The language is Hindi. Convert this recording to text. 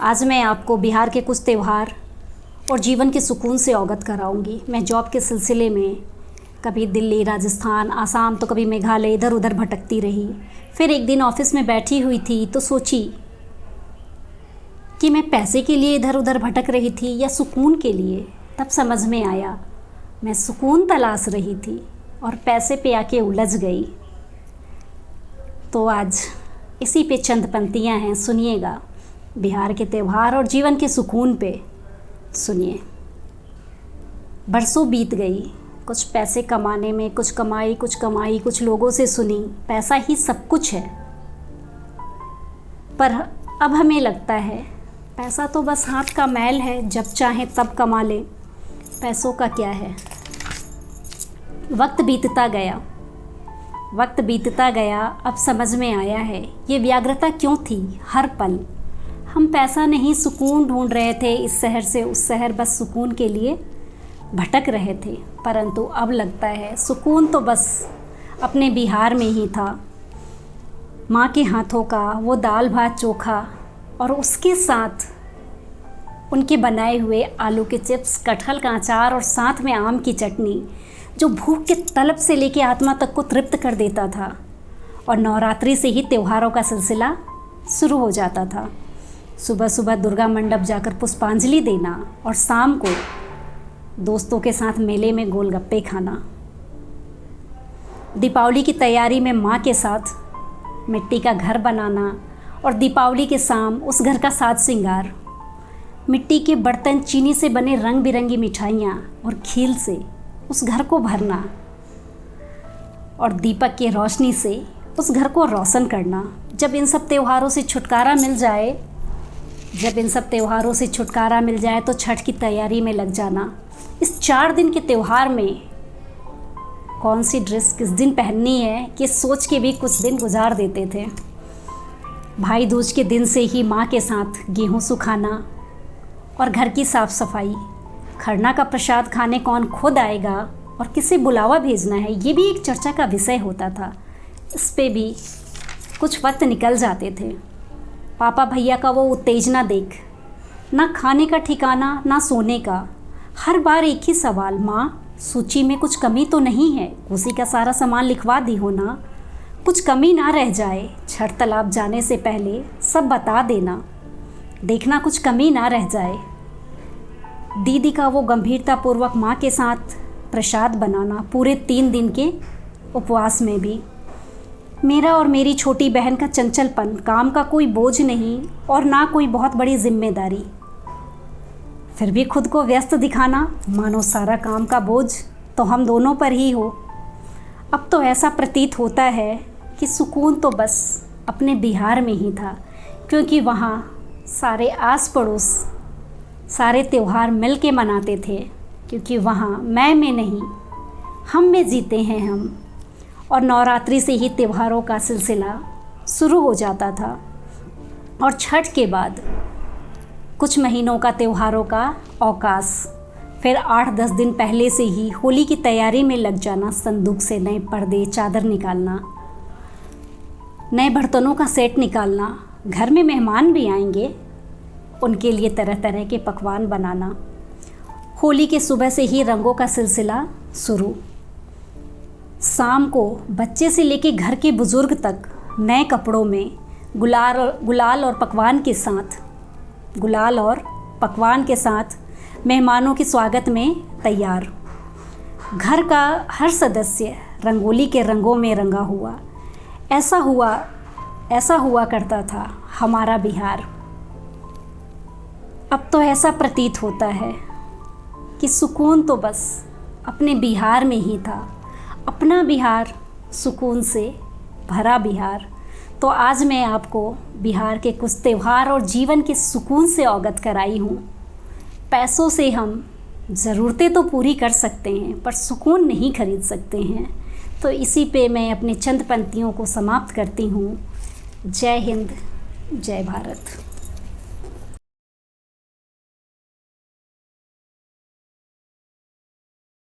आज मैं आपको बिहार के कुछ त्यौहार और जीवन के सुकून से अवगत कराऊंगी। मैं जॉब के सिलसिले में कभी दिल्ली, राजस्थान, आसाम तो कभी मेघालय इधर उधर भटकती रही। फिर एक दिन ऑफिस में बैठी हुई थी तो सोची कि मैं पैसे के लिए इधर उधर भटक रही थी या सुकून के लिए। तब समझ में आया मैं सुकून तलाश रही थी और पैसे पे आके उलझ गई। तो आज इसी पे चंद पंक्तियाँ हैं, सुनिएगा। बिहार के त्यौहार और जीवन के सुकून पे सुनिए। बरसों बीत गई कुछ पैसे कमाने में, कुछ कमाई कुछ लोगों से सुनी, पैसा ही सब कुछ है। पर अब हमें लगता है पैसा तो बस हाथ का मैल है, जब चाहे तब कमा ले, पैसों का क्या है। वक्त बीतता गया, अब समझ में आया है ये व्याग्रता क्यों थी। हर पल हम पैसा नहीं सुकून ढूंढ रहे थे, इस शहर से उस शहर बस सुकून के लिए भटक रहे थे। परंतु अब लगता है सुकून तो बस अपने बिहार में ही था। माँ के हाथों का वो दाल भात चोखा और उसके साथ उनके बनाए हुए आलू के चिप्स, कटहल का अचार और साथ में आम की चटनी, जो भूख के तलब से लेके आत्मा तक को तृप्त कर देता था। और नवरात्रि से ही त्योहारों का सिलसिला शुरू हो जाता था। सुबह सुबह दुर्गा मंडप जाकर पुष्पांजलि देना और शाम को दोस्तों के साथ मेले में गोलगप्पे खाना। दीपावली की तैयारी में माँ के साथ मिट्टी का घर बनाना और दीपावली के शाम उस घर का साज श्रृंगार, मिट्टी के बर्तन, चीनी से बने रंग बिरंगी मिठाइयाँ और खील से उस घर को भरना और दीपक की रोशनी से उस घर को रोशन करना। जब इन सब त्योहारों से छुटकारा मिल जाए तो छठ की तैयारी में लग जाना। इस 4 दिन के त्यौहार में कौन सी ड्रेस किस दिन पहननी है कि सोच के भी कुछ दिन गुजार देते थे। भाई दूज के दिन से ही माँ के साथ गेहूँ सुखाना और घर की साफ़ सफाई, खरना का प्रसाद खाने कौन खुद आएगा और किसे बुलावा भेजना है, ये भी एक चर्चा का विषय होता था। इस पे भी कुछ वक्त निकल जाते थे। पापा भैया का वो उत्तेजना देख, ना खाने का ठिकाना ना सोने का, हर बार एक ही सवाल, माँ सूची में कुछ कमी तो नहीं है, उसी का सारा सामान लिखवा दी हो ना, कुछ कमी ना रह जाए, छठ तालाब जाने से पहले सब बता देना, देखना कुछ कमी ना रह जाए। दीदी का वो गंभीरतापूर्वक माँ के साथ प्रसाद बनाना पूरे 3 दिन के उपवास में भी। मेरा और मेरी छोटी बहन का चंचलपन, काम का कोई बोझ नहीं और ना कोई बहुत बड़ी जिम्मेदारी, फिर भी खुद को व्यस्त दिखाना, मानो सारा काम का बोझ तो हम दोनों पर ही हो। अब तो ऐसा प्रतीत होता है कि सुकून तो बस अपने बिहार में ही था, क्योंकि वहाँ सारे आस पड़ोस सारे त्यौहार मिल के मनाते थे, क्योंकि वहाँ मैं में नहीं हम में जीते हैं हम। और नवरात्रि से ही त्योहारों का सिलसिला शुरू हो जाता था और छठ के बाद कुछ महीनों का त्योहारों का अवकाश। फिर 8-10 दिन पहले से ही होली की तैयारी में लग जाना, संदूक से नए पर्दे, चादर निकालना, नए बर्तनों का सेट निकालना, घर में मेहमान भी आएंगे, उनके लिए तरह तरह के पकवान बनाना। होली के सुबह से ही रंगों का सिलसिला शुरू। शाम को बच्चे से लेके घर के बुज़ुर्ग तक नए कपड़ों में गुलाल और पकवान के साथ मेहमानों के स्वागत में तैयार। घर का हर सदस्य रंगोली के रंगों में रंगा हुआ। ऐसा हुआ करता था हमारा बिहार। अब तो ऐसा प्रतीत होता है कि सुकून तो बस अपने बिहार में ही था। अपना बिहार, सुकून से भरा बिहार। तो आज मैं आपको बिहार के कुछ त्यौहार और जीवन के सुकून से अवगत कराई हूँ। पैसों से हम ज़रूरतें तो पूरी कर सकते हैं, पर सुकून नहीं खरीद सकते हैं। तो इसी पे मैं अपनी चंद पंक्तियों को समाप्त करती हूँ। जय हिंद, जय भारत।